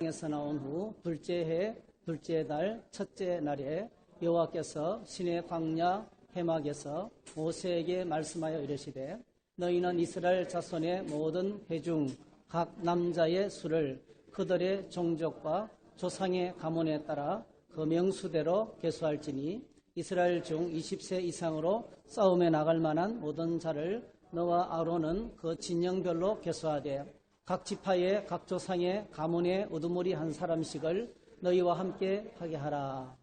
땅에서 나온 후 둘째 해 둘째 달 첫째 날에 여호와께서 시내 광야 해막에서 모세에게 말씀하여 이르시되 너희는 이스라엘 자손의 모든 회중 각 남자의 수를 그들의 종족과 조상의 가문에 따라 그 명수대로 계수할지니 이스라엘 중 20세 이상으로 싸움에 나갈 만한 모든 자를 너와 아론은 그 진영별로 계수하되 각 지파의 각 조상의 가문의 우두머리 한 사람씩을 너희와 함께 하게 하라.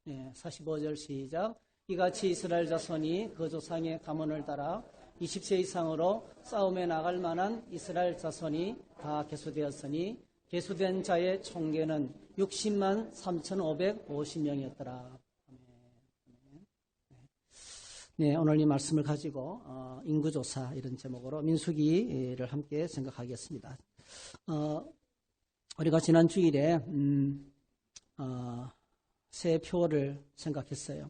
45절 시작. 이같이 이스라엘 자손이 그 조상의 가문을 따라 20세 이상으로 싸움에 나갈 만한 이스라엘 자손이 다 계수되었으니 계수된 자의 총계는 60만 3,550명이었더라. 네, 오늘 이 말씀을 가지고 인구조사 이런 제목으로 민수기를 함께 생각하겠습니다. 우리가 지난 주일에 새 표를 생각했어요.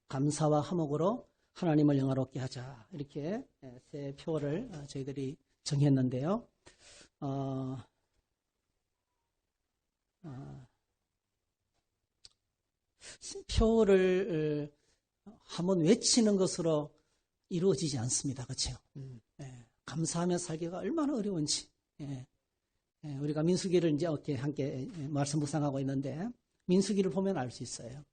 감사와 화목으로 하나님을 영화롭게 하자, 이렇게 새 표를 저희들이 정했는데요. 표를 한번 외치는 것으로 이루어지지 않습니다. 그렇죠? 감사하며 살기가 얼마나 어려운지. 우리가 민수기를 이제 함께 말씀 묵상하고 있는데 민수기를 보면 알 수 있어요.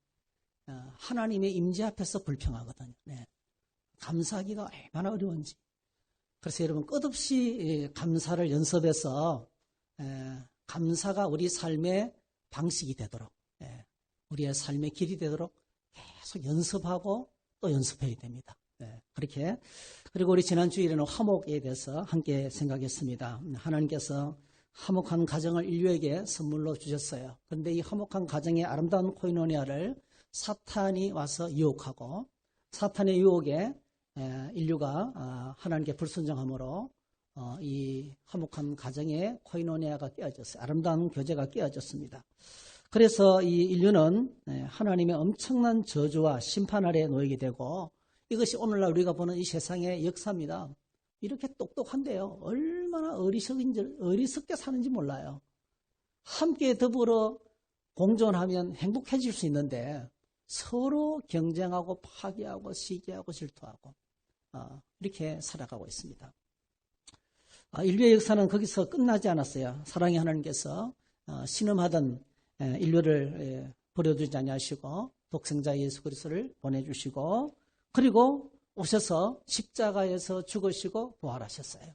하나님의 임재 앞에서 불평하거든요. 감사하기가 얼마나 어려운지. 그래서 여러분 끝없이 감사를 연습해서 감사가 우리 삶의 방식이 되도록, 우리의 삶의 길이 되도록 계속 연습하고 또 연습해야 됩니다. 그렇게. 그리고 우리 지난 주일에는 화목에 대해서 함께 생각했습니다. 하나님께서 화목한 가정을 인류에게 선물로 주셨어요. 그런데 이 화목한 가정의 아름다운 코이노니아를 사탄이 와서 유혹하고 사탄의 유혹에 인류가 하나님께 불순종함으로 이 화목한 가정의 코이노니아가 깨어졌어요. 아름다운 교제가 깨어졌습니다. 그래서 이 인류는 하나님의 엄청난 저주와 심판 아래에 놓이게 되고, 이것이 오늘날 우리가 보는 이 세상의 역사입니다. 이렇게 똑똑한데요, 얼마나 어리석게 사는지 몰라요. 함께 더불어 공존하면 행복해질 수 있는데 서로 경쟁하고 파괴하고 시기하고 질투하고 이렇게 살아가고 있습니다. 인류의 역사는 거기서 끝나지 않았어요. 사랑의 하나님께서 신음하던 인류를 버려두지 아니하시고 독생자 예수 그리스도를 보내주시고, 그리고 오셔서 십자가에서 죽으시고 부활하셨어요.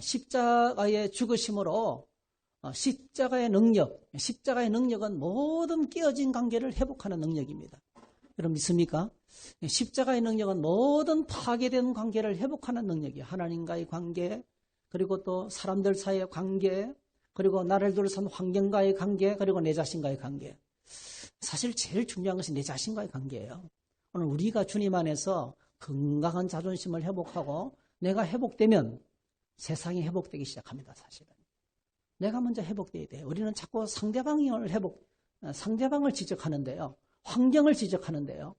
십자가의 죽으심으로 십자가의 능력은 모든 깨어진 관계를 회복하는 능력입니다. 여러분 믿습니까? 십자가의 능력은 모든 파괴된 관계를 회복하는 능력이에요. 하나님과의 관계, 그리고 또 사람들 사이의 관계, 그리고 나를 둘러싼 환경과의 관계, 그리고 내 자신과의 관계. 사실 제일 중요한 것이 내 자신과의 관계예요. 오늘 우리가 주님 안에서 건강한 자존심을 회복하고 내가 회복되면 세상이 회복되기 시작합니다. 사실은 내가 먼저 회복돼야 돼요. 우리는 자꾸 상대방을 지적하는데요, 환경을 지적하는데요,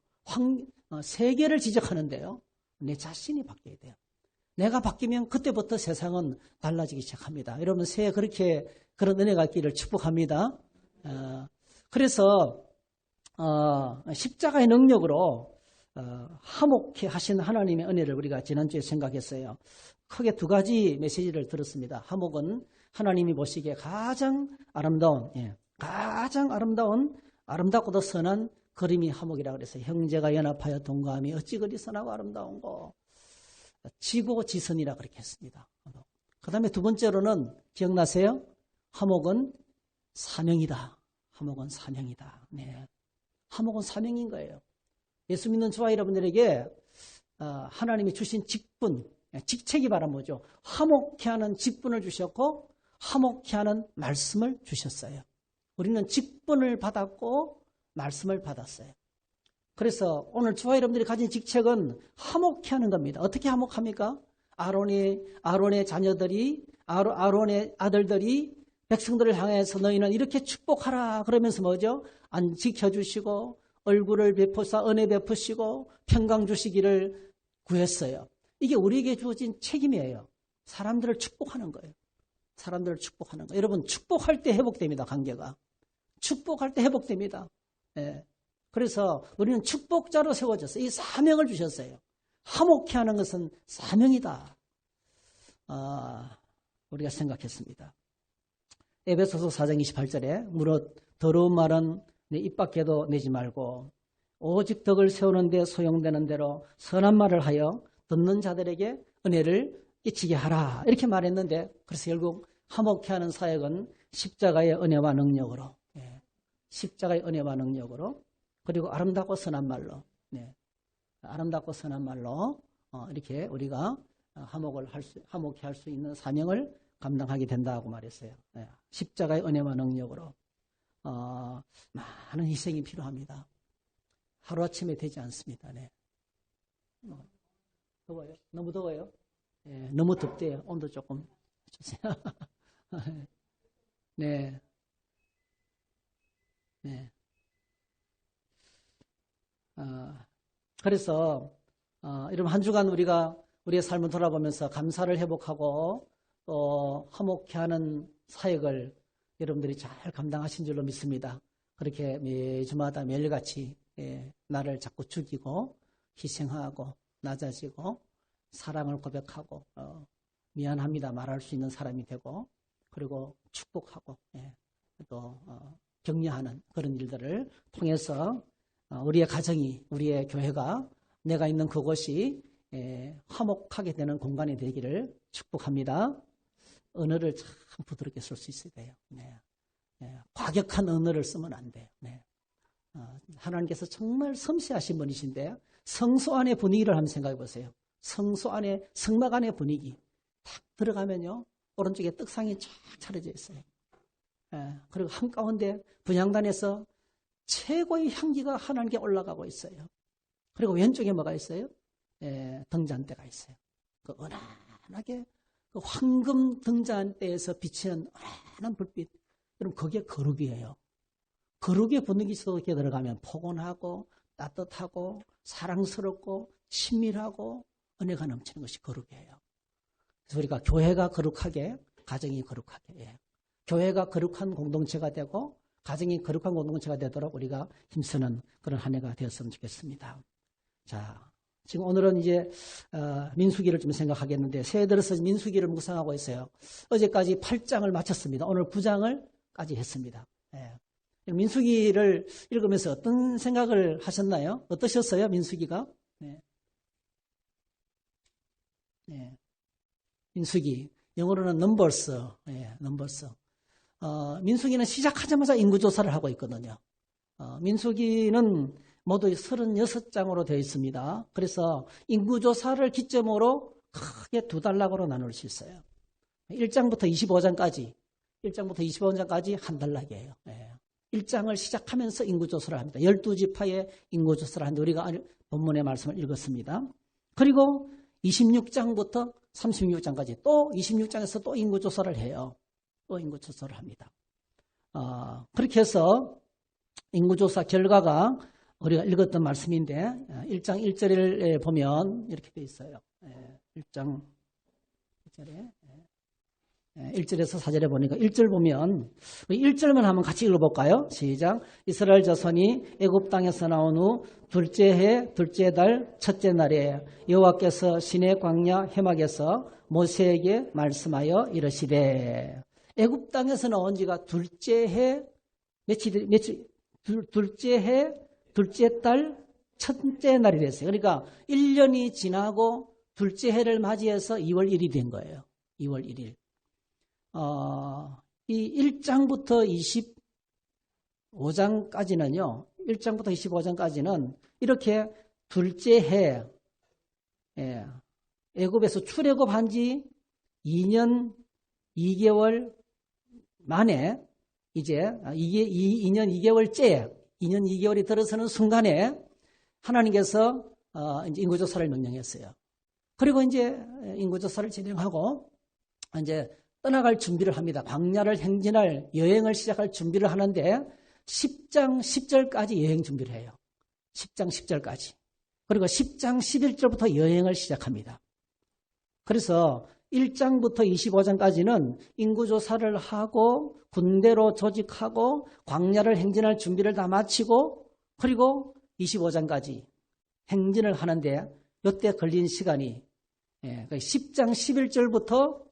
세계를 지적하는데요, 내 자신이 바뀌어야 돼요. 내가 바뀌면 그때부터 세상은 달라지기 시작합니다. 여러분 새해 그렇게 그런 은혜가 있기를 축복합니다. 그래서 십자가의 능력으로 화목케 하신 하나님의 은혜를 우리가 지난주에 생각했어요. 크게 두 가지 메시지를 들었습니다. 화목은 하나님이 보시기에 가장 아름다운, 아름답고도 선한 그림이 화목이라고 그랬어요. 형제가 연합하여 동거함이 어찌 그리 선하고 아름다운고. 지고지선이라 그렇게 했습니다. 그 다음에 두 번째로는 기억나세요? 화목은 사명이다. 화목은 사명이다. 화목은 사명인 거예요. 예수 믿는 저와 여러분들에게 하나님이 주신 직분, 직책이 바로 뭐죠? 화목케 하는 직분을 주셨고 화목케 하는 말씀을 주셨어요. 우리는 직분을 받았고 말씀을 받았어요. 그래서 오늘 저와 여러분들이 가진 직책은 화목케 하는 겁니다. 어떻게 화목합니까? 아론의 자녀들이, 아론의 아들들이 백성들을 향해서 너희는 이렇게 축복하라 그러면서 뭐죠? 안 지켜주시고 얼굴을 베푸사 은혜 베푸시고 평강 주시기를 구했어요. 이게 우리에게 주어진 책임이에요. 사람들을 축복하는 거예요. 사람들을 축복하는 거예요. 여러분, 축복할 때 회복됩니다. 관계가. 축복할 때 회복됩니다. 예. 그래서 우리는 축복자로 세워졌어요. 이 사명을 주셨어요. 화목케 하는 것은 사명이다. 우리가 생각했습니다. 에베소서 4장 28절에 무릇 더러운 말은 내 입 밖에도 내지 말고 오직 덕을 세우는 데 소용되는 대로 선한 말을 하여 듣는 자들에게 은혜를 끼치게 하라. 이렇게 말했는데 그래서 결국 화목케 하는 사역은 십자가의 은혜와 능력으로 십자가의 은혜와 능력으로 그리고 아름답고 선한 말로 아름답고 선한 말로 이렇게 우리가 화목케 할 수 있는 사명을 감당하게 된다고 말했어요. 십자가의 은혜와 능력으로 많은 희생이 필요합니다. 하루아침에 되지 않습니다. 네. 더워요? 너무 더워요? 네, 너무 덥대요. 온도 조금 주세요. 네. 네. 그래서 이런 한 주간 우리가 우리의 삶을 돌아보면서 감사를 회복하고 또 화목케 하는 사역을 여러분들이 잘 감당하신 줄로 믿습니다. 그렇게 매주마다 매일같이 나를 자꾸 죽이고 희생하고 낮아지고 사랑을 고백하고 미안합니다 말할 수 있는 사람이 되고 그리고 축복하고 또 격려하는 그런 일들을 통해서 우리의 가정이 우리의 교회가 내가 있는 그곳이 화목하게 되는 공간이 되기를 축복합니다. 언어를 참 부드럽게 쓸 수 있어야 돼요. 과격한 언어를 쓰면 안 돼요. 하나님께서 정말 섬세하신 분이신데 성소 안의 분위기를 한번 생각해 보세요. 성소 안에 성막 안의 분위기 딱 들어가면요 오른쪽에 떡상이 쫙 차려져 있어요. 그리고 한가운데 분향단에서 최고의 향기가 하나님께 올라가고 있어요. 그리고 왼쪽에 뭐가 있어요? 등잔대가 있어요. 그 은은하게 그 황금 등잔대에서 비치는 은은한 불빛. 여러분 그게 거룩이에요. 거룩의 분위기 속에 들어가면 포근하고 따뜻하고 사랑스럽고 친밀하고 은혜가 넘치는 것이 거룩이에요. 그래서 우리가 교회가 거룩하게 가정이 거룩하게 교회가 거룩한 공동체가 되고 가정이 거룩한 공동체가 되도록 우리가 힘쓰는 그런 한 해가 되었으면 좋겠습니다. 자, 지금 오늘은 이제 민수기를 좀 생각하겠는데 새해 들어서 민수기를 묵상하고 있어요. 어제까지 8장을 마쳤습니다. 오늘 9장을까지 했습니다. 민수기를 읽으면서 어떤 생각을 하셨나요? 어떠셨어요? 민수기가? 민수기 영어로는 넘버스. 넘버스. 민수기는 시작하자마자 인구조사를 하고 있거든요. 민수기는 모두 36장으로 되어 있습니다. 그래서 인구조사를 기점으로 크게 두 단락으로 나눌 수 있어요. 1장부터 25장까지 한 단락이에요. 1장을 시작하면서 인구조사를 합니다. 12지파의 인구조사를 하는데 우리가 본문의 말씀을 읽었습니다. 그리고 26장부터 36장까지 또 26장에서 또 인구조사를 해요. 또 인구조사를 합니다. 그렇게 해서 인구조사 결과가 우리가 읽었던 말씀인데 1장 1절을 보면 이렇게 되어 있어요. 1장 1절에서 4절에 보니까 1절 보면 1절만 한번 같이 읽어볼까요? 시작. 이스라엘 자손이 애굽 땅에서 나온 후 둘째 해 둘째 달 첫째 날에 여호와께서 시내 광야 해막에서 모세에게 말씀하여 이르시되 애굽 땅에서 나온 지가 둘째 해 둘째 해 둘째 달 첫째 날이 됐어요. 그러니까 1년이 지나고 둘째 해를 맞이해서 2월 1일이 된 거예요. 2월 1일. 이 1장부터 25장까지는요. 1장부터 25장까지는 이렇게 둘째 해 애굽에서 출애굽한 지 2년 2개월 만에 이제 2년 2개월째 2년 2개월이 들어서는 순간에 하나님께서 이제 인구조사를 명령했어요. 그리고 이제 인구조사를 진행하고 이제 떠나갈 준비를 합니다. 광야를 행진할 여행을 시작할 준비를 하는데 10장 10절까지 여행 준비를 해요. 10장 10절까지. 그리고 10장 11절부터 여행을 시작합니다. 그래서 1장부터 25장까지는 인구조사를 하고 군대로 조직하고 광야를 행진할 준비를 다 마치고 그리고 25장까지 행진을 하는데 이때 걸린 시간이 10장 11절부터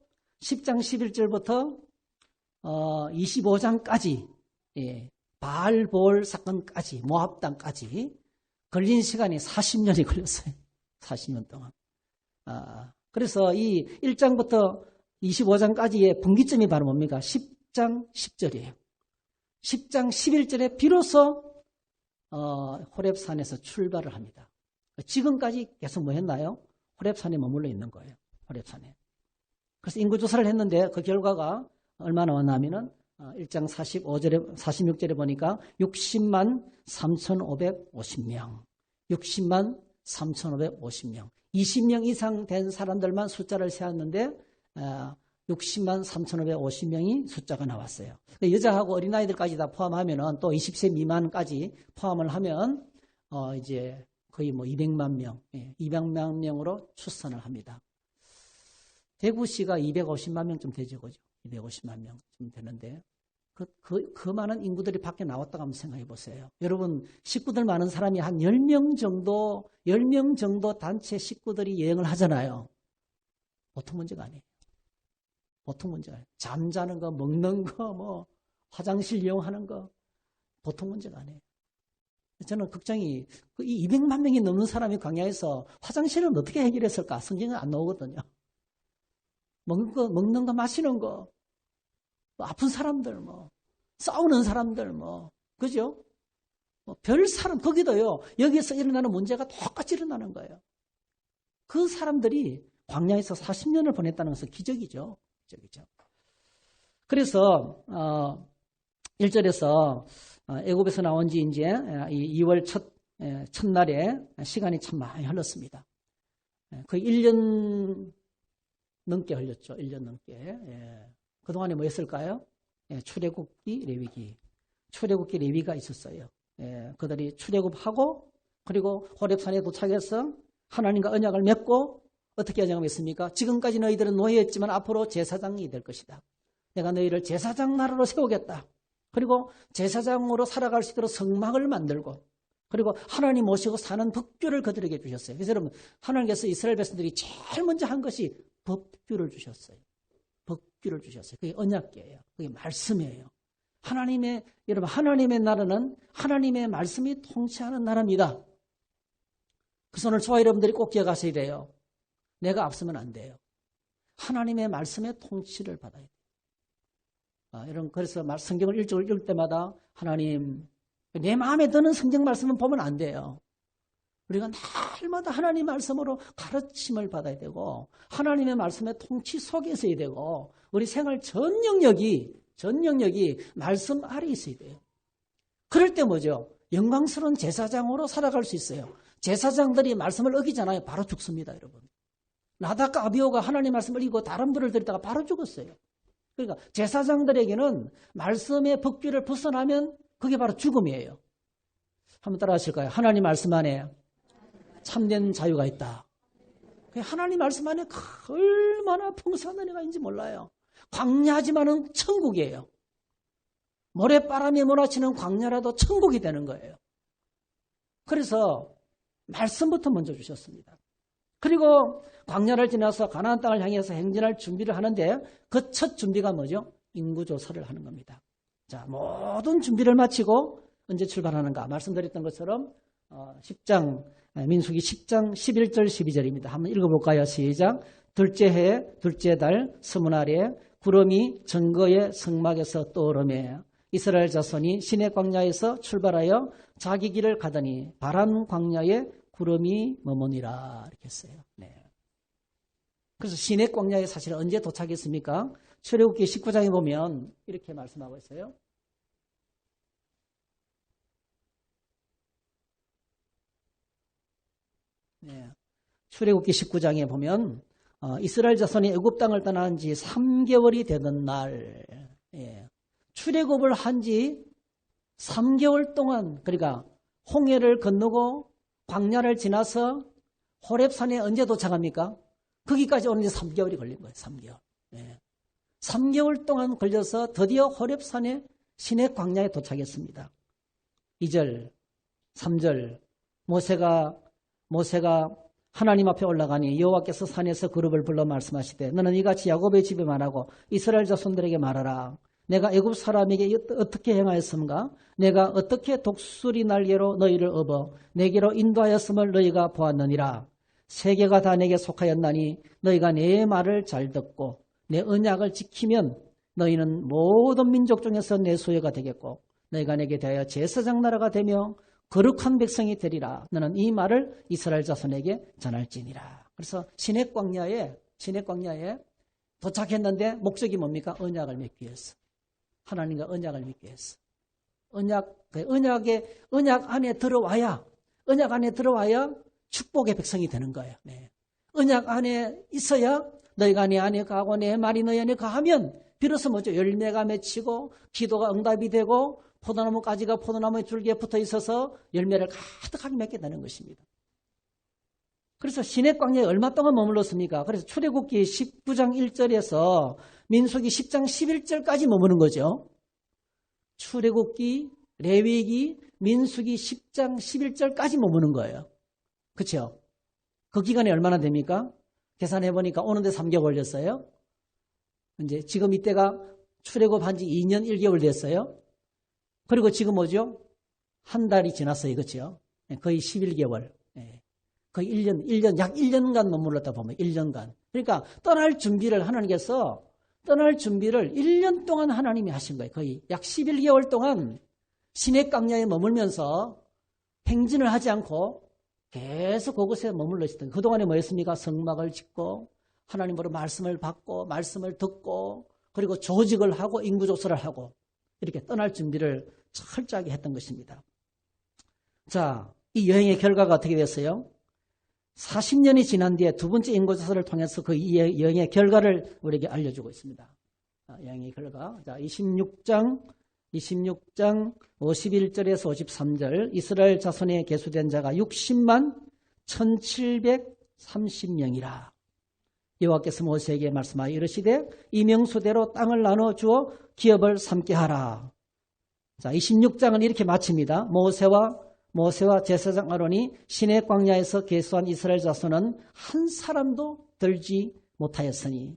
25장까지 바알볼 사건까지 모압당까지 걸린 시간이 40년이 걸렸어요. 40년 동안. 그래서 이 1장부터 25장까지의 분기점이 바로 뭡니까? 10장 10절이에요. 10장 11절에 비로소 호렙산에서 출발을 합니다. 지금까지 계속 뭐 했나요? 호렙산에 머물러 있는 거예요. 호렙산에. 그래서 인구조사를 했는데 그 결과가 얼마나 왔냐면은 1장 46절에 보니까 60만 3,550명. 60만 3,550명. 20명 이상 된 사람들만 숫자를 세웠는데 60만 3,550명이 숫자가 나왔어요. 여자하고 어린아이들까지 다 포함하면은 또 20세 미만까지 포함을 하면 이제 거의 뭐 200만 명, 200만 명으로 추산을 합니다. 대구시가 250만 명쯤 되죠, 그죠? 250만 명쯤 되는데 그 많은 인구들이 밖에 나왔다고 한번 생각해 보세요. 여러분 식구들 많은 사람이 한 10명 정도 단체 식구들이 여행을 하잖아요. 보통 문제가 아니에요. 보통 문제가 아니에요. 잠자는 거, 먹는 거, 뭐 화장실 이용하는 거 보통 문제가 아니에요. 저는 걱정이 이 200만 명이 넘는 사람이 광야에서 화장실은 어떻게 해결했을까? 성경은 안 나오거든요. 먹는 거, 마시는 거, 아픈 사람들, 싸우는 사람들, 그죠? 별 사람, 거기도요, 여기서 일어나는 문제가 똑같이 일어나는 거예요. 그 사람들이 광야에서 40년을 보냈다는 것은 기적이죠. 기적이죠. 그래서, 1절에서 애굽에서 나온 지 이제 2월 첫날에 시간이 참 많이 흘렀습니다. 거의 1년 넘게 흘렸죠. 1년 넘게. 그동안에 뭐 했을까요? 출애굽기, 레위기. 출애굽기, 레위가 있었어요. 그들이 출애굽하고 그리고 호렙산에 도착해서 하나님과 언약을 맺고 어떻게 언약을 맺습니까? 지금까지 너희들은 노예였지만 앞으로 제사장이 될 것이다. 내가 너희를 제사장 나라로 세우겠다. 그리고 제사장으로 살아갈 수 있도록 성막을 만들고 그리고 하나님 모시고 사는 법규를 그들에게 주셨어요. 그래서 여러분 하나님께서 이스라엘 백성들이 제일 먼저 한 것이 법규를 주셨어요. 법규를 주셨어요. 그게 언약궤예요. 그게 말씀이에요. 여러분 하나님의 나라는 하나님의 말씀이 통치하는 나라입니다. 그래서 오늘 저와 여러분들이 꼭 기억하셔야 돼요. 내가 앞서면 안 돼요. 하나님의 말씀의 통치를 받아야 돼요. 여러분 그래서 성경을 읽을 때마다 하나님 내 마음에 드는 성경 말씀은 보면 안 돼요. 우리가 날마다 하나님 말씀으로 가르침을 받아야 되고 하나님의 말씀의 통치 속에 있어야 되고 우리 생활 전 영역이 말씀 아래 있어야 돼요. 그럴 때 뭐죠? 영광스러운 제사장으로 살아갈 수 있어요. 제사장들이 말씀을 어기잖아요. 바로 죽습니다, 여러분. 나답과 아비후가 하나님 말씀을 어기고 다른 불을 들이다가 바로 죽었어요. 그러니까 제사장들에게는 말씀의 법규를 벗어나면 그게 바로 죽음이에요. 한번 따라 하실까요? 하나님 말씀 안에 참된 자유가 있다. 하나님 말씀 안에 얼마나 풍성한 은혜가 있는지 몰라요. 광야지만은 천국이에요. 모래바람이 몰아치는 광야라도 천국이 되는 거예요. 그래서 말씀부터 먼저 주셨습니다. 그리고 광야를 지나서 가나안 땅을 향해서 행진할 준비를 하는데 그 첫 준비가 뭐죠? 인구조사를 하는 겁니다. 자, 모든 준비를 마치고 언제 출발하는가? 말씀드렸던 것처럼 10장 민수기 10장 11절 12절입니다. 한번 읽어볼까요? 시작. 둘째 해 둘째 달 스무날에 구름이 증거의 성막에서 떠오르매 이스라엘 자손이 시내 광야에서 출발하여 자기 길을 가더니 바란 광야에 구름이 머무니라 이렇게 했어요. 네. 그래서 시내 광야에 사실 언제 도착했습니까? 출애굽기 19장에 보면 이렇게 말씀하고 있어요. 네. 출애굽기 19장에 보면 이스라엘 자손이 애굽 땅을 떠난 지 3개월이 되던 날 출애굽을 한 지 3개월 동안 그러니까 홍해를 건너고 광야를 지나서 호렙산에 언제 도착합니까? 거기까지 오는데 3개월이 걸린 거예요. 3개월. 예. 3개월 동안 걸려서 드디어 호렙산의 시내 광야에 도착했습니다. 2절, 3절 모세가 하나님 앞에 올라가니 여호와께서 산에서 그룹을 불러 말씀하시되 너는 이같이 야곱의 집에 말하고 이스라엘 자손들에게 말하라. 내가 애굽 사람에게 어떻게 행하였음가? 내가 어떻게 독수리 날개로 너희를 업어 내게로 인도하였음을 너희가 보았느니라. 세계가 다 내게 속하였나니 너희가 내 말을 잘 듣고 내 언약을 지키면 너희는 모든 민족 중에서 내 소유가 되겠고 너희가 내게 대하여 제사장 나라가 되며 거룩한 백성이 되리라. 너는 이 말을 이스라엘 자손에게 전할지니라. 그래서 시내 광야에 도착했는데 목적이 뭡니까? 언약을 맺기 위해서. 하나님과 언약을 맺기 위해서. 언약 안에 들어와야 축복의 백성이 되는 거예요. 네. 언약 안에 있어야 너희가 내 안에 가고 내 말이 너희 안에 가하면 비로소 뭐죠? 열매가 맺히고 기도가 응답이 되고 포도나무 가지가 포도나무의 줄기에 붙어 있어서 열매를 가득하게 맺게 되는 것입니다. 그래서 시내 광야에 얼마 동안 머물렀습니까? 그래서 출애굽기 19장 1절에서 민수기 10장 11절까지 머무는 거죠. 출애굽기, 레위기, 민수기 10장 11절까지 머무는 거예요. 그렇죠? 그 기간이 얼마나 됩니까? 계산해 보니까 오는데 3개월 걸렸어요. 이제 지금 이때가 출애굽한 지 2년 1개월 됐어요. 그리고 지금 뭐죠? 한 달이 지났어요. 그렇죠? 거의 11개월. 거의 1년, 약 1년간 머물렀다 보면 1년간. 그러니까 떠날 준비를 1년 동안 하나님이 하신 거예요. 거의 약 11개월 동안 시내 광야에 머물면서 행진을 하지 않고 계속 그곳에 머물러 있었던 거예요. 그동안에 뭐였습니까? 성막을 짓고 하나님으로 말씀을 받고 말씀을 듣고 그리고 조직을 하고 인구조사를 하고 이렇게 떠날 준비를 철저하게 했던 것입니다. 자, 이 여행의 결과가 어떻게 됐어요? 40년이 지난 뒤에 두 번째 인구조사를 통해서 그 여행의 결과를 우리에게 알려주고 있습니다. 여행의 결과. 자, 26장 51절에서 53절 이스라엘 자손에 계수된 자가 60만 1730명이라. 여호와께서 모세에게 말씀하여 이르시되 이 명수대로 땅을 나눠 주어 기업을 삼게 하라. 자, 26장은 이렇게 마칩니다. 모세와 제사장 아론이 시내 광야에서 계수한 이스라엘 자손은 한 사람도 들지 못하였으니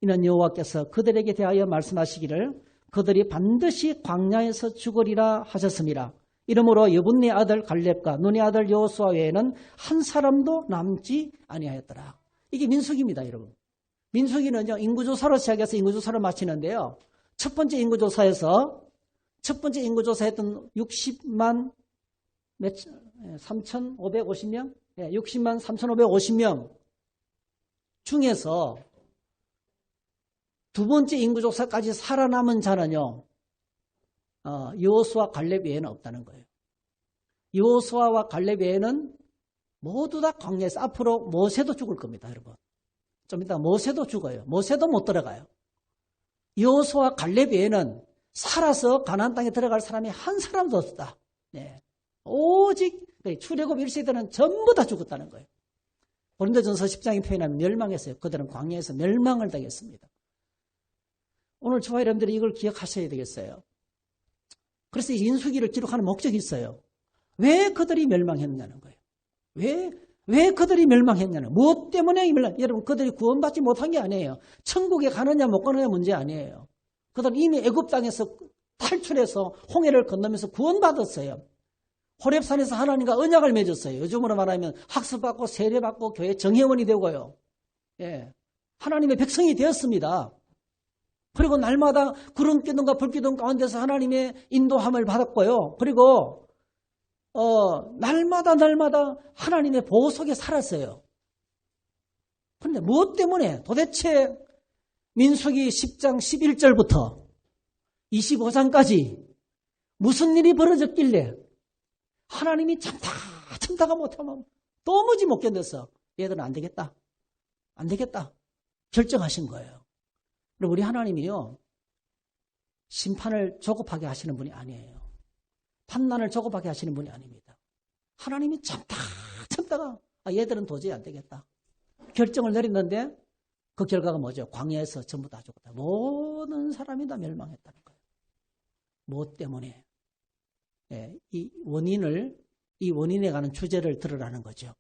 이는 여호와께서 그들에게 대하여 말씀하시기를 그들이 반드시 광야에서 죽으리라 하셨습니다. 이러므로 여분네 아들 갈렙과 눈의 아들 여호수아 외에는 한 사람도 남지 아니하였더라. 이게 민수기입니다, 여러분. 민수기는요, 인구조사로 시작해서 인구조사를 마치는데요. 첫 번째 인구조사했던 60만 3,550명? 60만 3,550명 중에서 두 번째 인구조사까지 살아남은 자는요, 여호수아 갈렙 외에는 없다는 거예요. 여호수아와 갈렙 외에는 모두 다 광야에서 앞으로 모세도 죽을 겁니다, 여러분. 좀 이따 모세도 죽어요. 모세도 못 들어가요. 여호수아 갈렙 외에는 살아서 가나안 땅에 들어갈 사람이 한 사람도 없다. 네. 오직 출애굽 1세대는 전부 다 죽었다는 거예요. 고린도전서 10장에 표현하면 멸망했어요. 그들은 광야에서 멸망을 당했습니다. 오늘 저와 여러분들이 이걸 기억하셔야 되겠어요. 그래서 이 인수기를 기록하는 목적이 있어요. 왜 그들이 멸망했냐는 거예요. 왜 그들이 멸망했냐는, 무엇 때문에 여러분, 그들이 구원받지 못한 게 아니에요. 천국에 가느냐 못 가느냐 문제 아니에요. 그들은 이미 애굽 땅에서 탈출해서 홍해를 건너면서 구원받았어요. 호렙산에서 하나님과 언약을 맺었어요. 요즘으로 말하면 학습받고 세례받고 교회 정회원이 되고요. 예, 하나님의 백성이 되었습니다. 그리고 날마다 구름 기둥과 불 기둥 가운데서 하나님의 인도함을 받았고요. 그리고 날마다 하나님의 보호 속에 살았어요. 그런데 무엇 때문에 도대체 민수기 10장 11절부터 25장까지 무슨 일이 벌어졌길래 하나님이 참다가 못하면 도무지 못 견뎌서 얘들은 안 되겠다 결정하신 거예요. 우리 하나님이요, 심판을 조급하게 하시는 분이 아니에요. 판단을 조급하게 하시는 분이 아닙니다. 하나님이 참다가 얘들은 도저히 안 되겠다 결정을 내렸는데 그 결과가 뭐죠? 광야에서 전부 다 죽었다. 모든 사람이 다 멸망했다는 거예요. 무엇 때문에? 이 원인에 관한 주제를 들으라는 거죠.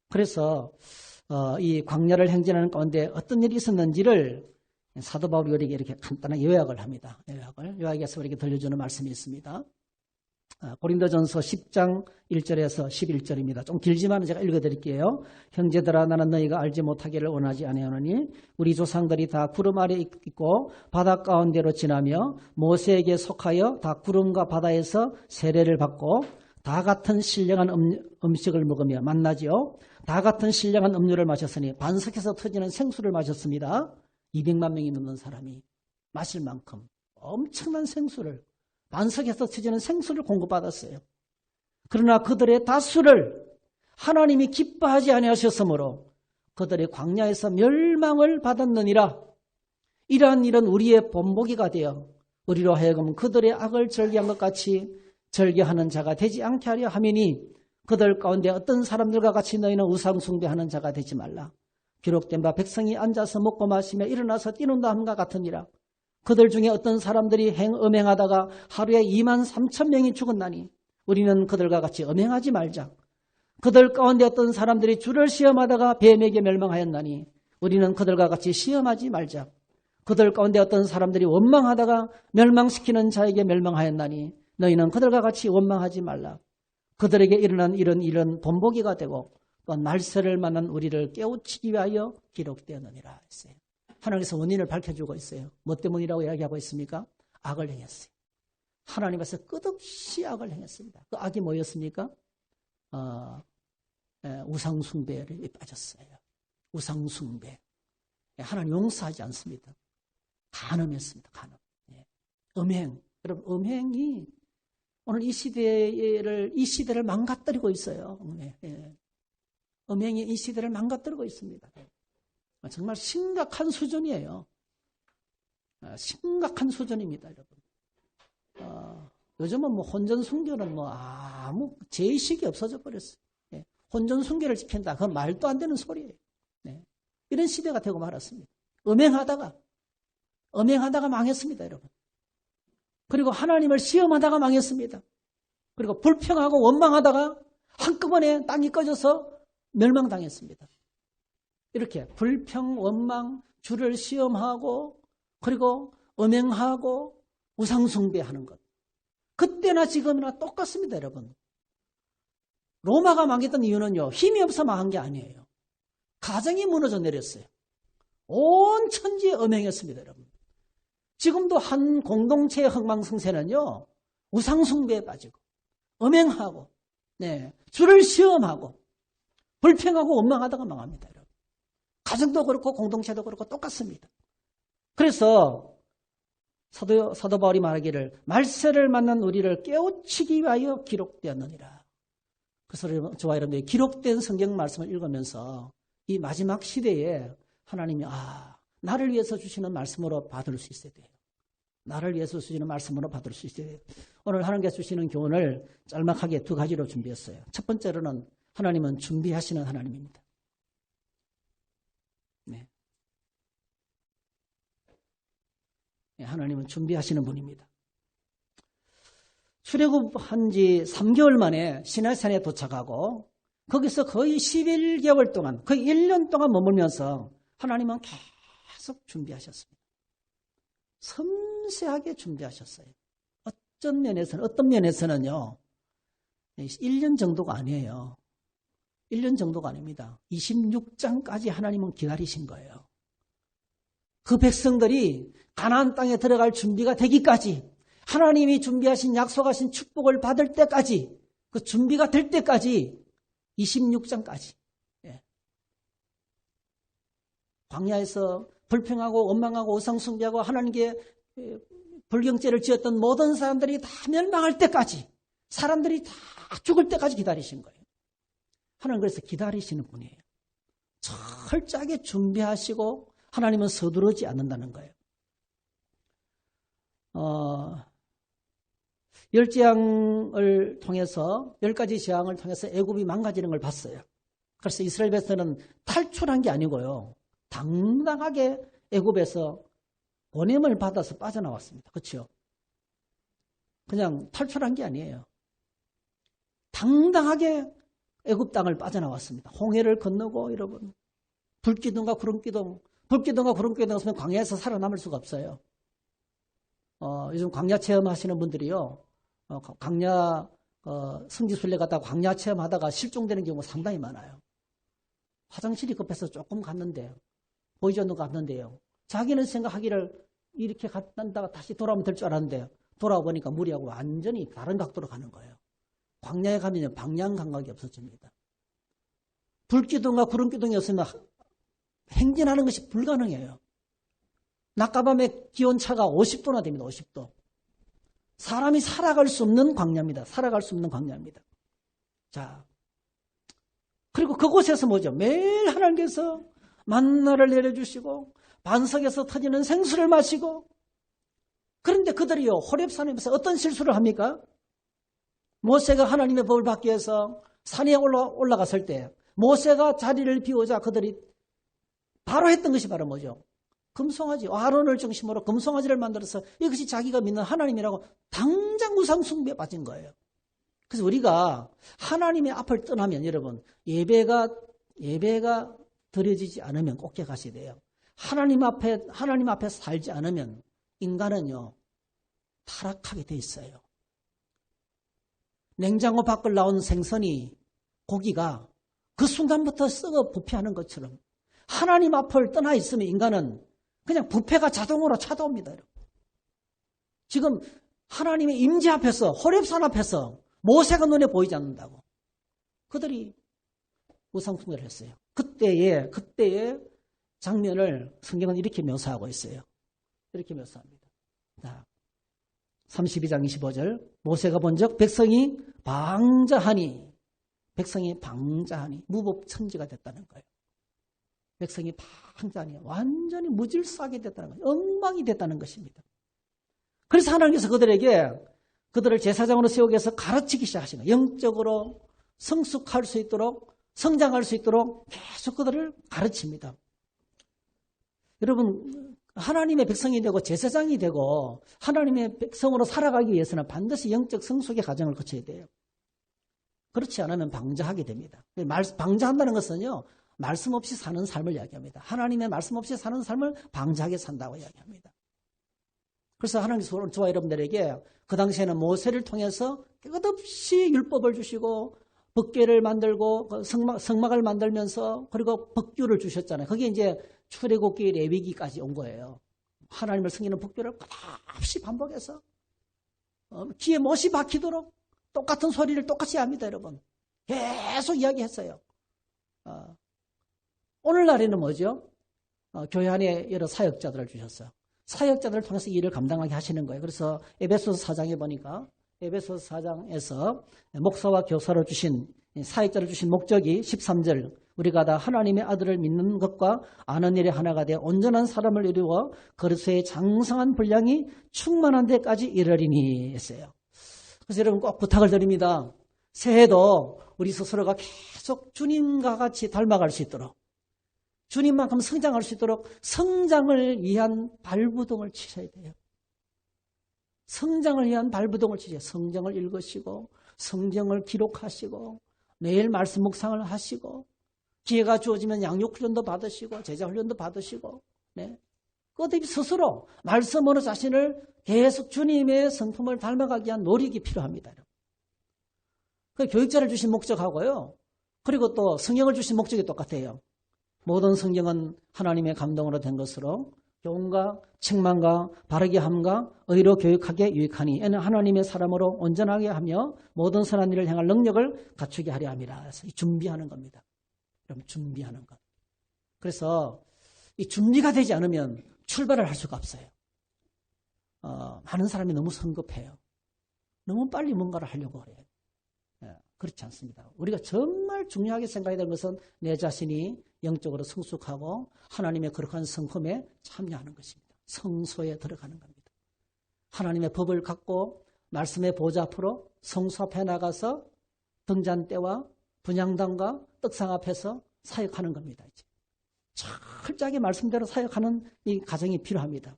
그래서 이 광야를 행진하는 가운데 어떤 일이 있었는지를 사도 바울이 우리에게 이렇게 간단하게 요약을 합니다. 요약해서 우리에게 들려주는 말씀이 있습니다. 고린도전서 10장 1절에서 11절입니다. 좀 길지만 제가 읽어드릴게요. 형제들아 나는 너희가 알지 못하기를 원하지 아니하노니 우리 조상들이 다 구름 아래 있고 바다 가운데로 지나며 모세에게 속하여 다 구름과 바다에서 세례를 받고 다 같은 신령한 음식을 먹으며 만나지요. 다 같은 신령한 음료를 마셨으니 반석에서 터지는 생수를 마셨습니다. 200만 명이 넘는 사람이 마실 만큼 엄청난 생수를 반석에서 터지는 생수를 공급받았어요. 그러나 그들의 다수를 하나님이 기뻐하지 아니하셨으므로 그들의 광야에서 멸망을 받았느니라. 이러한 일은 우리의 본보기가 되어 우리로 하여금 그들의 악을 절개한 것 같이 절개하는 자가 되지 않게 하려 함이니 그들 가운데 어떤 사람들과 같이 너희는 우상 숭배하는 자가 되지 말라. 기록된 바 백성이 앉아서 먹고 마시며 일어나서 뛰는다 함과 같으니라. 그들 중에 어떤 사람들이 음행하다가 하루에 2만 3천 명이 죽었나니 우리는 그들과 같이 음행하지 말자. 그들 가운데 어떤 사람들이 주를 시험하다가 뱀에게 멸망하였나니 우리는 그들과 같이 시험하지 말자. 그들 가운데 어떤 사람들이 원망하다가 멸망시키는 자에게 멸망하였나니 너희는 그들과 같이 원망하지 말라. 그들에게 일어난 이런 본보기가 되고 또한 말세를 만난 우리를 깨우치기 위하여 기록되었느니라 했어요. 하나님께서 원인을 밝혀주고 있어요. 뭐 때문이라고 이야기하고 있습니까? 악을 행했어요. 하나님께서 끝없이 악을 행했습니다. 그 악이 뭐였습니까? 우상숭배에 빠졌어요. 우상숭배. 하나님 용서하지 않습니다. 간음했습니다. 간음. 음행. 여러분, 음행이 오늘 이 시대를 망가뜨리고 있어요. 음행이 이 시대를 망가뜨리고 있습니다. 정말 심각한 수준이에요. 심각한 수준입니다, 여러분. 요즘은 뭐 혼전 순결은 뭐 아무 제의식이 없어져 버렸어요. 혼전 순결을 지킨다. 그건 말도 안 되는 소리예요. 이런 시대가 되고 말았습니다. 음행하다가 망했습니다, 여러분. 그리고 하나님을 시험하다가 망했습니다. 그리고 불평하고 원망하다가 한꺼번에 땅이 꺼져서 멸망당했습니다. 이렇게 불평, 원망, 주를 시험하고 그리고 음행하고 우상숭배하는 것. 그때나 지금이나 똑같습니다, 여러분. 로마가 망했던 이유는요, 힘이 없어 망한 게 아니에요. 가정이 무너져 내렸어요. 온 천지에 음행했습니다, 여러분. 지금도 한 공동체의 흥망성쇠는요, 우상숭배에 빠지고, 음행하고, 주를 시험하고, 불평하고 원망하다가 망합니다, 여러분. 가정도 그렇고 공동체도 그렇고 똑같습니다. 그래서 사도 바울이 말하기를 말세를 만난 우리를 깨우치기 위하여 기록되었느니라. 그래서 저와 여러분들이 기록된 성경 말씀을 읽으면서 이 마지막 시대에 하나님이 나를 위해서 주시는 말씀으로 받을 수 있어야 돼요. 나를 위해서 주시는 말씀으로 받을 수 있어야 돼요. 오늘 하나님께서 주시는 교훈을 짤막하게 두 가지로 준비했어요. 첫 번째로는 하나님은 준비하시는 하나님입니다. 하나님은 준비하시는 분입니다. 출애굽한 지 3개월 만에 시내산에 도착하고 거기서 거의 11개월 동안, 거의 1년 동안 머물면서 하나님은 계속 준비하셨습니다. 섬세하게 준비하셨어요. 어떤 면에서는요, 1년 정도가 아니에요. 1년 정도가 아닙니다. 26장까지 하나님은 기다리신 거예요. 그 백성들이 가나안 땅에 들어갈 준비가 되기까지, 하나님이 준비하신 약속하신 축복을 받을 때까지, 그 준비가 될 때까지 26장까지 광야에서 불평하고 원망하고 우상숭배하고 하나님께 불경죄를 지었던 모든 사람들이 다 멸망할 때까지, 사람들이 다 죽을 때까지 기다리신 거예요. 하나님 그래서 기다리시는 분이에요. 철저하게 준비하시고 하나님은 서두르지 않는다는 거예요. 10재앙을 통해서, 10가지 재앙을 통해서 애굽이 망가지는 걸 봤어요. 그래서 이스라엘 백성은 탈출한 게 아니고요. 당당하게 애굽에서 보냄을 받아서 빠져나왔습니다. 그렇죠? 그냥 탈출한 게 아니에요. 당당하게 애굽 땅을 빠져나왔습니다. 홍해를 건너고 여러분 불기둥과 구름기둥 없으면 광야에서 살아남을 수가 없어요. 요즘 광야 체험하시는 분들이요. 광야 성지순례 갔다가 광야 체험하다가 실종되는 경우가 상당히 많아요. 화장실이 급해서 조금 갔는데 보이지 않는 거 갔는데요. 자기는 생각하기를 이렇게 갔다가 다시 돌아오면 될 줄 알았는데 돌아보니까 무리하고 완전히 다른 각도로 가는 거예요. 광야에 가면 방향 감각이 없어집니다. 불기둥과 구름기둥이 없으면 행진하는 것이 불가능해요. 낮과밤의 기온차가 50도나 됩니다. 50도. 사람이 살아갈 수 없는 광야입니다. 살아갈 수 없는 광야입니다. 자, 그리고 그곳에서 뭐죠? 매일 하나님께서 만나를 내려주시고 반석에서 터지는 생수를 마시고 그런데 그들이요 호렙산에서 어떤 실수를 합니까? 모세가 하나님의 법을 받기 위해서 산에 올라갔을 때 모세가 자리를 비우자 그들이 바로 했던 것이 바로 뭐죠? 금송아지, 아론을 중심으로 금송아지를 만들어서 이것이 자기가 믿는 하나님이라고 당장 우상 숭배에 빠진 거예요. 그래서 우리가 하나님의 앞을 떠나면 여러분 예배가 드려지지 않으면 꼭 기억하셔야 돼요. 하나님 앞에 살지 않으면 인간은요 타락하게 돼 있어요. 냉장고 밖을 나온 생선이 고기가 그 순간부터 썩어 부패하는 것처럼 하나님 앞을 떠나 있으면 인간은 그냥 부패가 자동으로 찾아옵니다. 지금 하나님의 임재 앞에서 호렙산 앞에서 모세가 눈에 보이지 않는다고 그들이 우상숭배를 했어요. 그때의 장면을 성경은 이렇게 묘사하고 있어요. 이렇게 묘사합니다. 자, 32장 25절 모세가 본즉 백성이 방자하니 무법천지가 됐다는 거예요. 백성이 방자하니 완전히 무질서하게 됐다는 거예요. 엉망이 됐다는 것입니다. 그래서 하나님께서 그들을 제사장으로 세우기 위해서 가르치기 시작하시는 거예요. 영적으로 성숙할 수 있도록 성장할 수 있도록 계속 그들을 가르칩니다. 여러분 하나님의 백성이 되고 제사장이 되고 하나님의 백성으로 살아가기 위해서는 반드시 영적 성숙의 과정을 거쳐야 돼요. 그렇지 않으면 방자하게 됩니다. 방자한다는 것은요. 말씀 없이 사는 삶을 이야기합니다. 하나님의 말씀 없이 사는 삶을 방자하게 산다고 이야기합니다. 그래서 하나님께서 저와 여러분들에게 그 당시에는 모세를 통해서 끝없이 율법을 주시고 법궤를 만들고 성막을 만들면서 그리고 법규를 주셨잖아요. 그게 이제 출애굽기 레위기까지 온 거예요. 하나님을 섬기는 법규를 끝없이 반복해서 귀에 못이 박히도록 똑같은 소리를 똑같이 합니다. 여러분. 계속 이야기했어요. 오늘날에는 뭐죠? 교회 안에 여러 사역자들을 주셨어요. 사역자들을 통해서 일을 감당하게 하시는 거예요. 그래서 에베소서 4장에 보니까 에베소서 4장에서 목사와 교사를 주신 사역자를 주신 목적이 13절 우리가 다 하나님의 아들을 믿는 것과 아는 일에 하나가 되어 온전한 사람을 이루어 그리스도의 장성한 분량이 충만한 데까지 이르리니 했어요. 그래서 여러분 꼭 부탁을 드립니다. 새해도 우리 스스로가 계속 주님과 같이 닮아갈 수 있도록 주님만큼 성장할 수 있도록 성장을 위한 발부동을 치셔야 돼요. 성장을 위한 발부동을 치셔야 돼요. 성경을 읽으시고 성경을 기록하시고 매일 말씀 묵상을 하시고 기회가 주어지면 양육훈련도 받으시고 제자훈련도 받으시고 그것도 스스로 말씀으로 자신을 계속 주님의 성품을 닮아가기 위한 노력이 필요합니다. 그 교육자를 주신 목적하고요. 그리고 또 성경을 주신 목적이 똑같아요. 모든 성경은 하나님의 감동으로 된 것으로 교훈과 책망과 바르게 함과 의로 교육하게 유익하니 이는 하나님의 사람으로 온전하게 하며 모든 선한 일을 행할 능력을 갖추게 하려 함이라. 그래서 준비하는 겁니다. 그럼 준비하는 것. 그래서 이 준비가 되지 않으면 출발을 할 수가 없어요. 많은 사람이 너무 성급해요. 너무 빨리 뭔가를 하려고 그래요. 그렇지 않습니다. 우리가 정말 중요하게 생각해야 되는 것은 내 자신이 영적으로 성숙하고 하나님의 거룩한 성품에 참여하는 것입니다. 성소에 들어가는 겁니다. 하나님의 법을 갖고 말씀의 보좌 앞으로 성소 앞에 나가서 등잔대와 분향단과 떡상 앞에서 사역하는 겁니다. 이제. 철저하게 말씀대로 사역하는 이 과정이 필요합니다.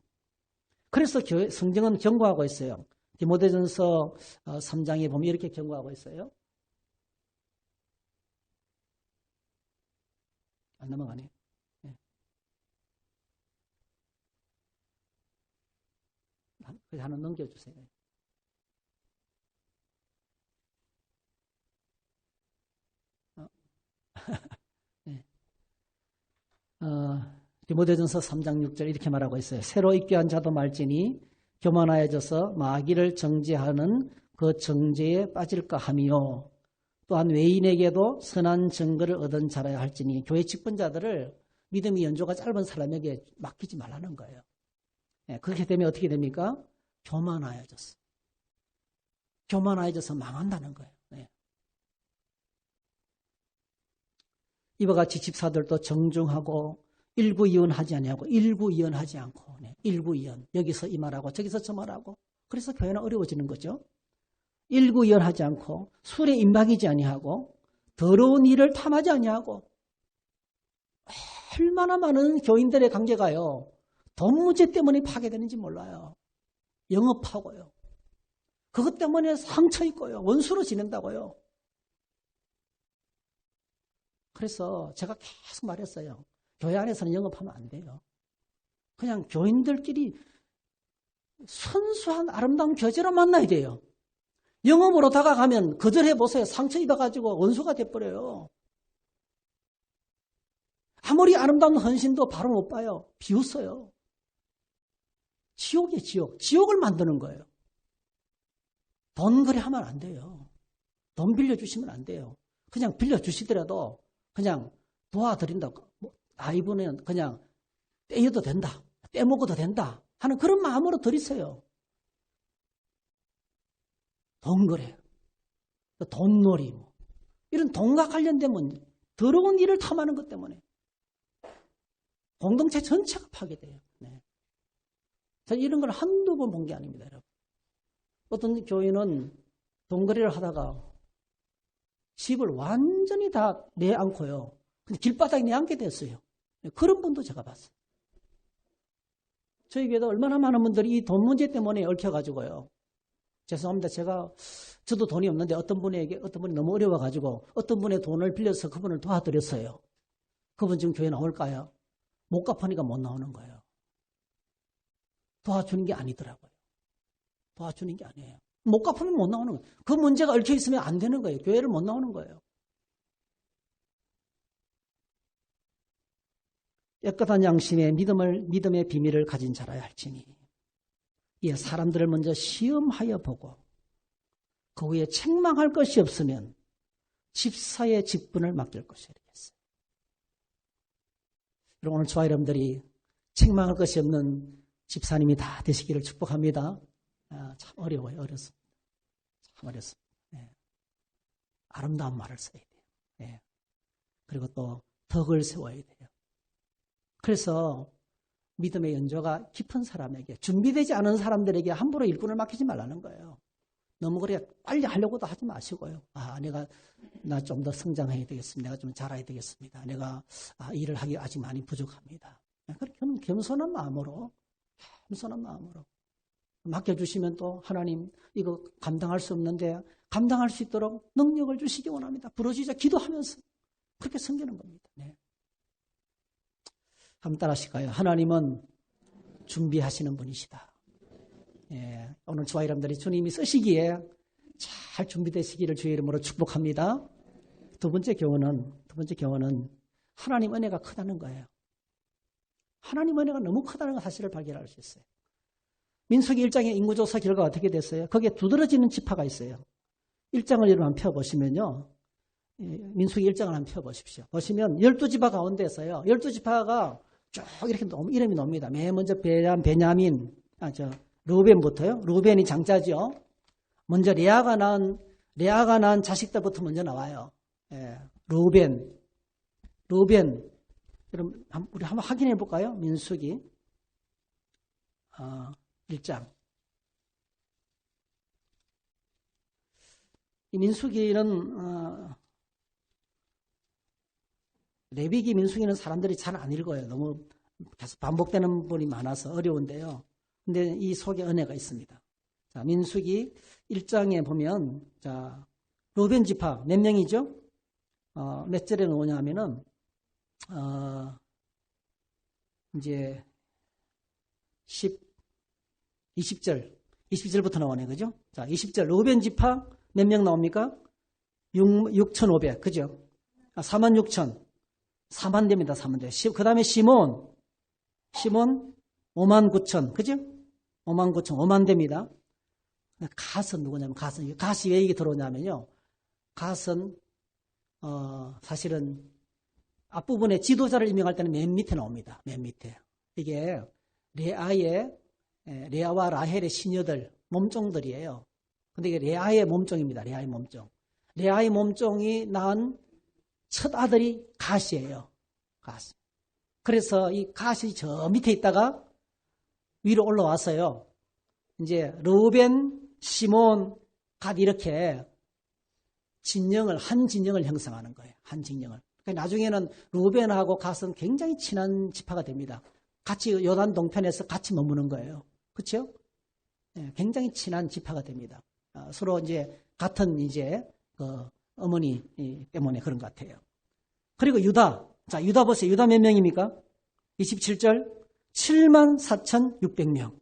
그래서 성경은 경고하고 있어요. 디모데전서 3장에 보면 이렇게 경고하고 있어요. 안 넘어가네요. 네. 하나 넘겨주세요. 네. 디모데전서 3장 6절 이렇게 말하고 있어요. 새로 입교한 자도 말지니 교만하여져서 마귀를 정죄하는 그 정죄에 빠질까 하며 또한 외인에게도 선한 증거를 얻은 자라야 할지니 교회 직분자들을 믿음의 연조가 짧은 사람에게 맡기지 말라는 거예요. 네, 그렇게 되면 어떻게 됩니까? 교만하여졌어. 교만하여져서 망한다는 거예요. 네. 이와 같이 집사들도 정중하고 일구이연하지 아니하고 일구이연하지 않고 네, 일구이연 여기서 이 말하고 저기서 저 말하고 그래서 교회는 어려워지는 거죠. 일구이연하지 않고 술에 임박이지 아니하고 더러운 일을 탐하지 아니하고 얼마나 많은 교인들의 관계가요. 돈 문제 때문에 파괴되는지 몰라요. 영업하고요. 그것 때문에 상처 있고요. 원수로 지낸다고요. 그래서 제가 계속 말했어요. 교회 안에서는 영업하면 안 돼요. 그냥 교인들끼리 순수한 아름다운 교제로 만나야 돼요. 영업으로 다가가면 거절해보세요. 상처 입어가지고 원수가 돼버려요. 아무리 아름다운 헌신도 바로 못 봐요. 비웃어요. 지옥이에요, 지옥. 지옥을 만드는 거예요. 돈 거래하면 안 돼요. 돈 빌려주시면 안 돼요. 그냥 빌려주시더라도 그냥 도와드린다고. 이분은 그냥 떼어도 된다. 떼먹어도 된다. 하는 그런 마음으로 드리세요. 돈 거래, 돈놀이, 이런 돈과 관련되면 더러운 일을 탐하는 것 때문에 공동체 전체가 파괴돼요. 네. 저는 이런 걸 한두 번 본 게 아닙니다, 여러분. 어떤 교인은 돈 거래를 하다가 집을 완전히 다 내앉고요. 근데 길바닥에 내앉게 됐어요. 그런 분도 제가 봤어요. 저희 교회도 얼마나 많은 분들이 이 돈 문제 때문에 얽혀가지고요. 죄송합니다. 저도 돈이 없는데 어떤 분이 너무 어려워가지고 어떤 분의 돈을 빌려서 그분을 도와드렸어요. 그분 지금 교회 나올까요? 못 갚으니까 못 나오는 거예요. 도와주는 게 아니더라고요. 도와주는 게 아니에요. 못 갚으면 못 나오는 거예요. 그 문제가 얽혀 있으면 안 되는 거예요. 교회를 못 나오는 거예요. 깨끗한 양심에 믿음의 비밀을 가진 자라야 할지니 이에 사람들을 먼저 시험하여 보고 그 후에 책망할 것이 없으면 집사의 직분을 맡길 것이라 했어요. 오늘 저와 여러분들이 책망할 것이 없는 집사님이 다 되시기를 축복합니다. 참 어려워요. 어렵습니다. 참 어렵습니다. 네. 아름다운 말을 써야 돼요. 네. 그리고 또 덕을 세워야 돼요. 그래서 믿음의 연조가 깊은 사람에게, 준비되지 않은 사람들에게 함부로 일꾼을 맡기지 말라는 거예요. 너무 그래 빨리 하려고도 하지 마시고요. 나 좀 더 성장해야 되겠습니다. 내가 좀 잘해야 되겠습니다. 내가 일을 하기 아직 많이 부족합니다. 그렇게 겸손한 마음으로 맡겨주시면 또 하나님 이거 감당할 수 없는데 감당할 수 있도록 능력을 주시기 원합니다. 부러지자 기도하면서 그렇게 섬기는 겁니다. 네. 한번 따라 하실까요? 하나님은 준비하시는 분이시다. 예, 오늘 저와 여러분들이 주님이 쓰시기에 잘 준비되시기를 주의 이름으로 축복합니다. 두 번째 교훈은 하나님 은혜가 크다는 거예요. 하나님 은혜가 너무 크다는 사실을 발견할 수 있어요. 민수기 1장의 인구조사 결과가 어떻게 됐어요? 거기에 두드러지는 지파가 있어요. 1장을 여러분 펴보시면요. 민수기 1장을 한번 펴보십시오. 보시면 12지파 가운데서요. 12지파가 쭉 이렇게 이름이 나옵니다. 맨 먼저 베냐민, 루벤부터요. 루벤이 장자죠. 먼저 레아가 낳은 자식들부터 먼저 나와요. 예, 루벤. 여러분, 우리 한번 확인해 볼까요? 민수기 1장. 이 민수기는 레위기 민수기는 사람들이 잘 안 읽어요. 너무 계속 반복되는 부분이 많아서 어려운데요. 근데 이 속에 은혜가 있습니다. 자, 민수기 1장에 보면, 자, 루벤 지파 몇 명이죠? 몇 절에 나오냐 하면은, 이제 20절부터 나오네, 그죠? 자, 20절 루벤 지파 몇 명 나옵니까? 6,500, 그죠? 46,000. 4만 됩니다, 4만 대. 그 다음에 시몬 59,000, 그죠? 59,000, 5만 됩니다. 갓은 누구냐면, 갓이 왜 이게 들어오냐면요. 갓은, 사실은 앞부분에 지도자를 임명할 때는 맨 밑에 나옵니다. 맨 밑에. 이게 레아와 라헬의 시녀들, 몸종들이에요. 근데 이게 레아의 몸종입니다. 레아의 몸종. 레아의 몸종이 낳은 첫 아들이 갓이에요. 갓. 그래서 이 갓이 저 밑에 있다가 위로 올라왔어요. 이제 루벤, 시몬, 갓 이렇게 한 진영을 형성하는 거예요. 한 진영을. 그러니까 나중에는 루벤하고 갓은 굉장히 친한 지파가 됩니다. 같이 요단 동편에서 같이 머무는 거예요. 그렇죠? 네, 굉장히 친한 지파가 됩니다. 서로 이제 같은 이제 그 어머니 때문에 그런 것 같아요. 그리고 유다. 자, 유다 보세요. 유다 몇 명입니까? 27절 74,600명.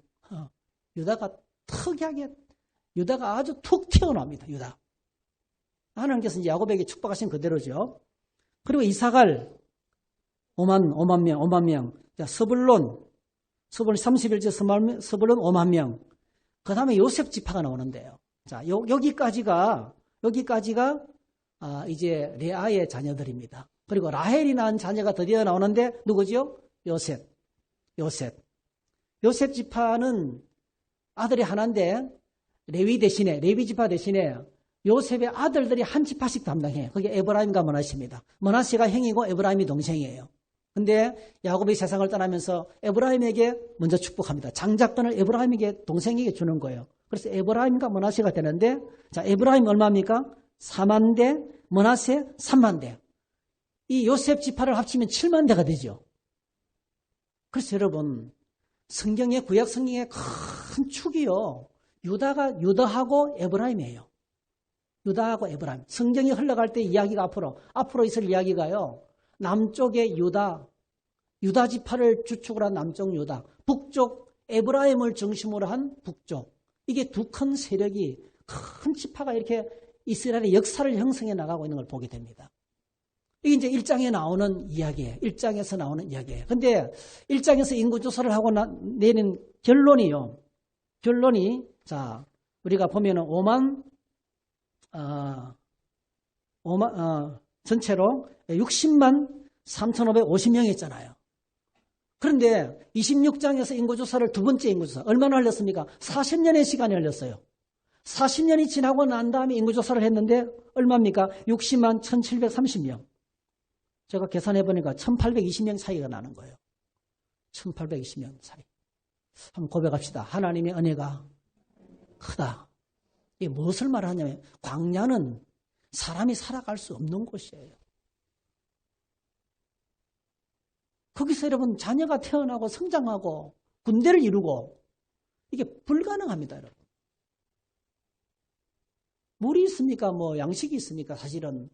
유다가 특이하게 유다가 아주 툭 튀어나옵니다. 유다. 하나님께서 이제 야곱에게 축복하신 그대로죠. 그리고 이사갈 5만 명. 자, 서불론 31절 서불론 5만 명. 그 다음에 요셉 지파가 나오는데요. 자, 여기까지가 이제 레아의 자녀들입니다. 그리고 라헬이 낳은 자녀가 드디어 나오는데 누구죠? 요셉 지파는 아들이 하나인데 레위 지파 대신에 요셉의 아들들이 한 지파씩 담당해요. 그게 에브라임과 머나세입니다. 머나세가 형이고 에브라임이 동생이에요. 근데 야곱이 세상을 떠나면서 에브라임에게 먼저 축복합니다. 장자권을 에브라임에게 동생에게 주는 거예요. 그래서 에브라임과 머나세가 되는데, 자, 에브라임 얼마입니까? 4만 대, 머나세 3만 대. 이 요셉 지파를 합치면 7만 대가 되죠. 그래서 여러분, 구약 성경의 큰 축이요. 유다하고 에브라임이에요. 유다하고 에브라임. 성경이 흘러갈 때 이야기가 앞으로 있을 이야기가요. 남쪽의 유다 지파를 주축으로 한 남쪽 유다, 북쪽 에브라임을 중심으로 한 북쪽. 이게 두 큰 세력이 큰 지파가 이렇게 이스라엘의 역사를 형성해 나가고 있는 걸 보게 됩니다. 이게 이제 1장에 나오는 이야기예요. 1장에서 나오는 이야기예요. 근데 1장에서 인구조사를 하고 내린 결론이, 자, 우리가 보면은 전체로 60만 3,550명이었잖아요. 그런데 26장에서 인구조사를 두 번째 인구조사, 얼마나 흘렸습니까? 40년의 시간이 흘렸어요. 40년이 지나고 난 다음에 인구조사를 했는데 얼마입니까? 60만 1,730명. 제가 계산해보니까 1,820명 차이가 나는 거예요. 1,820명 차이. 한번 고백합시다. 하나님의 은혜가 크다. 이게 무엇을 말하냐면 광야는 사람이 살아갈 수 없는 곳이에요. 거기서 여러분 자녀가 태어나고 성장하고 군대를 이루고 이게 불가능합니다, 여러분. 물이 있습니까? 뭐 양식이 있습니까? 사실은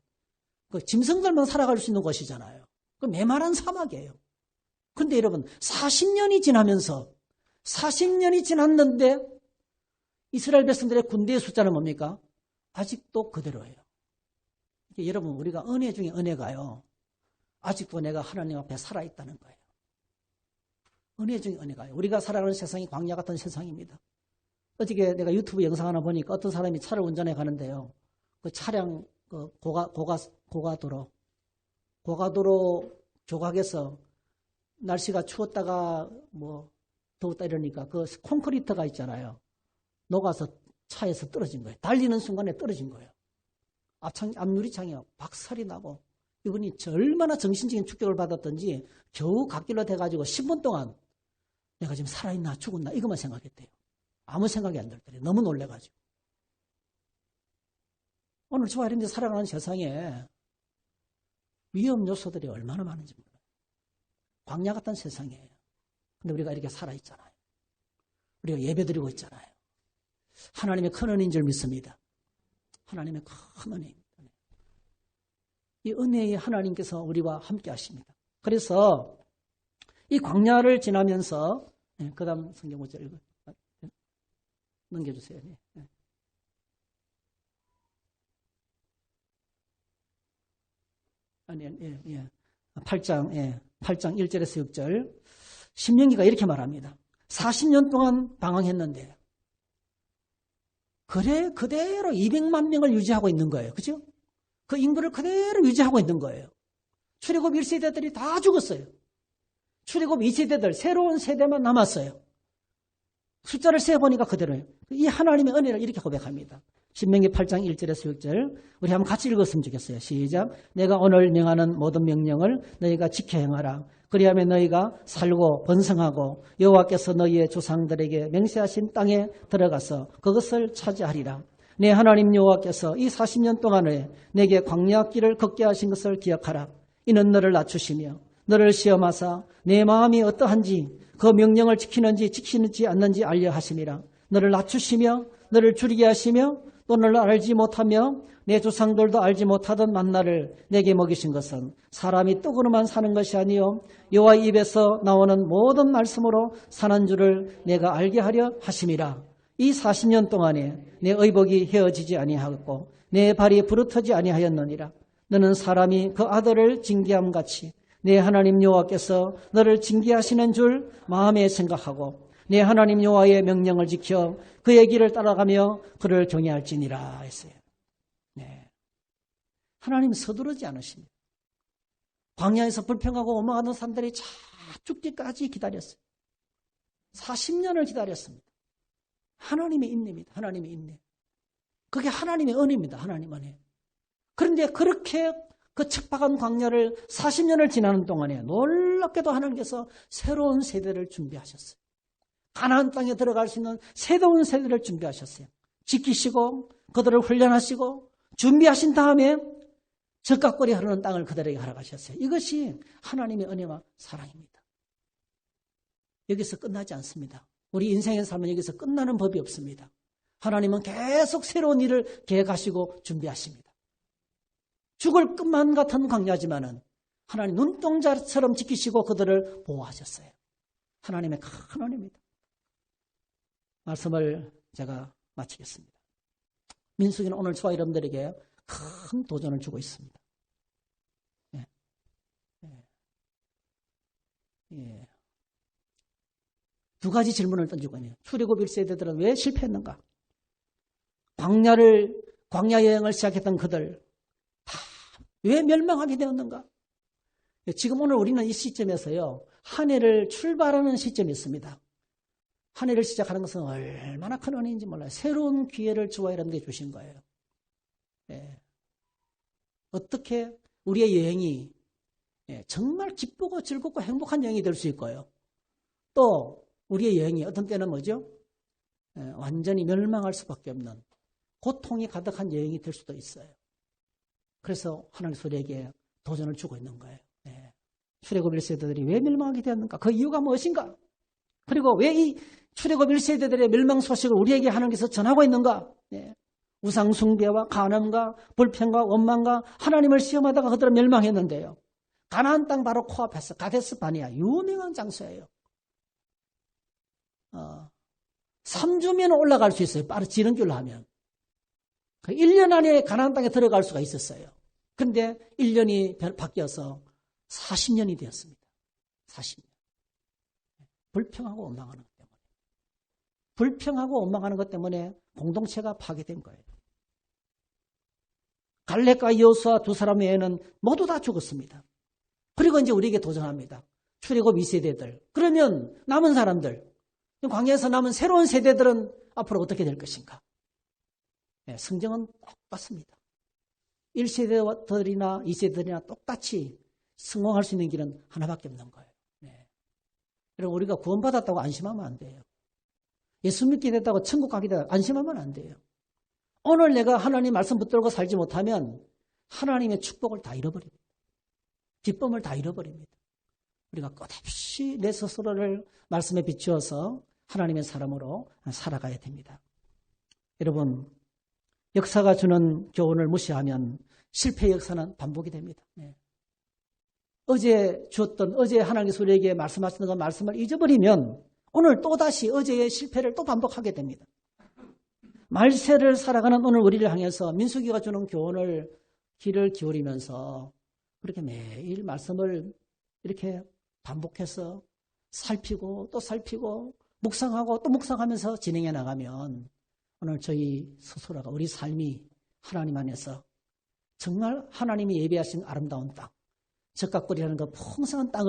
그 짐승들만 살아갈 수 있는 곳이잖아요. 그 메마른 사막이에요. 근데 여러분 40년이 지났는데 이스라엘 백성들의 군대의 숫자는 뭡니까? 아직도 그대로예요. 여러분 우리가 은혜 중에 은혜가요. 아직도 내가 하나님 앞에 살아있다는 거예요. 은혜 중에 은혜가요. 우리가 살아가는 세상이 광야 같은 세상입니다. 어저께 내가 유튜브 영상 하나 보니까 어떤 사람이 차를 운전해 가는데요. 그 차량 고가도로 조각에서 날씨가 추웠다가 뭐 더웠다 이러니까 그 콘크리트가 있잖아요. 녹아서 차에서 떨어진 거예요. 달리는 순간에 떨어진 거예요. 앞유리창이 박살이 나고 이분이 얼마나 정신적인 충격을 받았던지 겨우 갓길로 돼가지고 10분 동안 내가 지금 살아있나 죽었나 이것만 생각했대요. 아무 생각이 안 들더래요. 너무 놀래가지고. 오늘 저와 여러분들이 살아가는 세상에 위험 요소들이 얼마나 많은지 몰라요. 광야 같은 세상이에요. 근데 우리가 이렇게 살아있잖아요. 우리가 예배드리고 있잖아요. 하나님의 큰 은혜인 줄 믿습니다. 하나님의 큰 은혜입니다. 이 은혜의 하나님께서 우리와 함께 하십니다. 그래서 이 광야를 지나면서 그 다음 성경 5절 넘겨주세요. 아니, 8장 1절에서 6절. 신명기가 이렇게 말합니다. 40년 동안 방황했는데, 그대로 200만 명을 유지하고 있는 거예요. 그죠? 그 인구를 그대로 유지하고 있는 거예요. 출애굽 1세대들이 다 죽었어요. 출애굽 2세대들, 새로운 세대만 남았어요. 숫자를 세어보니까 그대로예요. 이 하나님의 은혜를 이렇게 고백합니다. 신명기 8장 1절에서 6절 우리 한번 같이 읽었으면 좋겠어요. 시작. 내가 오늘 명하는 모든 명령을 너희가 지켜 행하라. 그리하면 너희가 살고 번성하고 여호와께서 너희의 조상들에게 맹세하신 땅에 들어가서 그것을 차지하리라. 내 하나님 여호와께서 이 40년 동안에 내게 광야길을 걷게 하신 것을 기억하라. 이는 너를 낮추시며 너를 시험하사 내 마음이 어떠한지 그 명령을 지키는지 않는지 알려 하심이라. 너를 낮추시며 너를 줄이게 하시며 또 너를 알지 못하며 내 조상들도 알지 못하던 만나를 내게 먹이신 것은 사람이 떡으로만 사는 것이 아니요 여호와의 입에서 나오는 모든 말씀으로 사는 줄을 내가 알게 하려 하심이라. 이 40년 동안에 내 의복이 헤어지지 아니하였고 내 발이 부르트지 아니하였느니라. 너는 사람이 그 아들을 징계함같이 내 하나님 여호와께서 너를 징계하시는 줄 마음에 생각하고 내 하나님 여호와의 명령을 지켜 그의 길을 따라가며 그를 경외할지니라 했어요. 네. 하나님 서두르지 않으십니다. 광야에서 불평하고 원망하던 사람들이 다 죽기까지 기다렸어요. 40년을 기다렸습니다. 하나님의 인내입니다. 하나님의 인내. 그게 하나님의 은혜입니다. 하나님 은혜. 그런데 그렇게 그 척박한 광야를 40년을 지나는 동안에 놀랍게도 하나님께서 새로운 세대를 준비하셨어요. 가나안 땅에 들어갈 수 있는 새로운 세대를 준비하셨어요. 지키시고 그들을 훈련하시고 준비하신 다음에 적각거리 흐르는 땅을 그들에게 허락하셨어요. 이것이 하나님의 은혜와 사랑입니다. 여기서 끝나지 않습니다. 우리 인생의 삶은 여기서 끝나는 법이 없습니다. 하나님은 계속 새로운 일을 계획하시고 준비하십니다. 죽을 것만 같은 광야지만은 하나님 눈동자처럼 지키시고 그들을 보호하셨어요. 하나님의 큰 은혜입니다. 말씀을 제가 마치겠습니다. 민수기는 오늘 저와 여러분들에게 큰 도전을 주고 있습니다. 예. 예. 두 가지 질문을 던지고 있네요. 출애굽 1세대들은 왜 실패했는가? 광야 여행을 시작했던 그들 다 왜 멸망하게 되었는가? 지금 오늘 우리는 이 시점에서요. 한 해를 출발하는 시점이 있습니다. 한 해를 시작하는 것은 얼마나 큰 은혜인지 몰라요. 새로운 기회를 저와 여러분들에게 주신 거예요. 예. 어떻게 우리의 여행이 정말 기쁘고 즐겁고 행복한 여행이 될 수 있고요. 또 우리의 여행이 어떤 때는 뭐죠? 완전히 멸망할 수밖에 없는 고통이 가득한 여행이 될 수도 있어요. 그래서 하나님 우리에게 도전을 주고 있는 거예요. 출애굽 1세대들이 왜 멸망하게 되었는가? 그 이유가 무엇인가? 그리고 왜 이 출애굽 1세대들의 멸망 소식을 우리에게 하나님께서 전하고 있는가? 우상 숭배와 간음과 불평과 원망과 하나님을 시험하다가 그들은 멸망했는데요. 가나안 땅 바로 코앞에서 가데스 바네아 유명한 장소예요. 3주면 올라갈 수 있어요. 빠른 지름길로 하면. 1년 안에 가나안 땅에 들어갈 수가 있었어요. 그런데 1년이 바뀌어서 40년이 되었습니다. 40년. 불평하고 원망하는 것 때문에. 불평하고 원망하는 것 때문에 공동체가 파괴된 거예요. 갈렙과 여호수아 두 사람 외에는 모두 다 죽었습니다. 그리고 이제 우리에게 도전합니다. 출애굽 2세대들. 그러면 남은 사람들, 광야에서 남은 새로운 세대들은 앞으로 어떻게 될 것인가? 성경은 똑같습니다. 1세대들이나 2세대들이나 똑같이 성공할 수 있는 길은 하나밖에 없는 거예요. 여러분, 우리가 구원받았다고 안심하면 안 돼요. 예수 믿게 됐다고 천국 가게 됐다고 안심하면 안 돼요. 오늘 내가 하나님 말씀 붙들고 살지 못하면 하나님의 축복을 다 잃어버립니다. 기쁨을 다 잃어버립니다. 우리가 끝없이 내 스스로를 말씀에 비추어서 하나님의 사람으로 살아가야 됩니다. 여러분, 역사가 주는 교훈을 무시하면 실패의 역사는 반복이 됩니다. 어제 주었던, 어제 하나님께서 우리에게 말씀하셨던 그 말씀을 잊어버리면 오늘 또다시 어제의 실패를 또 반복하게 됩니다. 말세를 살아가는 오늘 우리를 향해서 민수기가 주는 교훈을 귀를 기울이면서 그렇게 매일 말씀을 이렇게 반복해서 살피고 또 살피고 묵상하고 또 묵상하면서 진행해 나가면 오늘 저희 스스로가 우리 삶이 하나님 안에서 정말 하나님이 예비하신 아름다운 땅, 적각거리라는 그 풍성한 땅을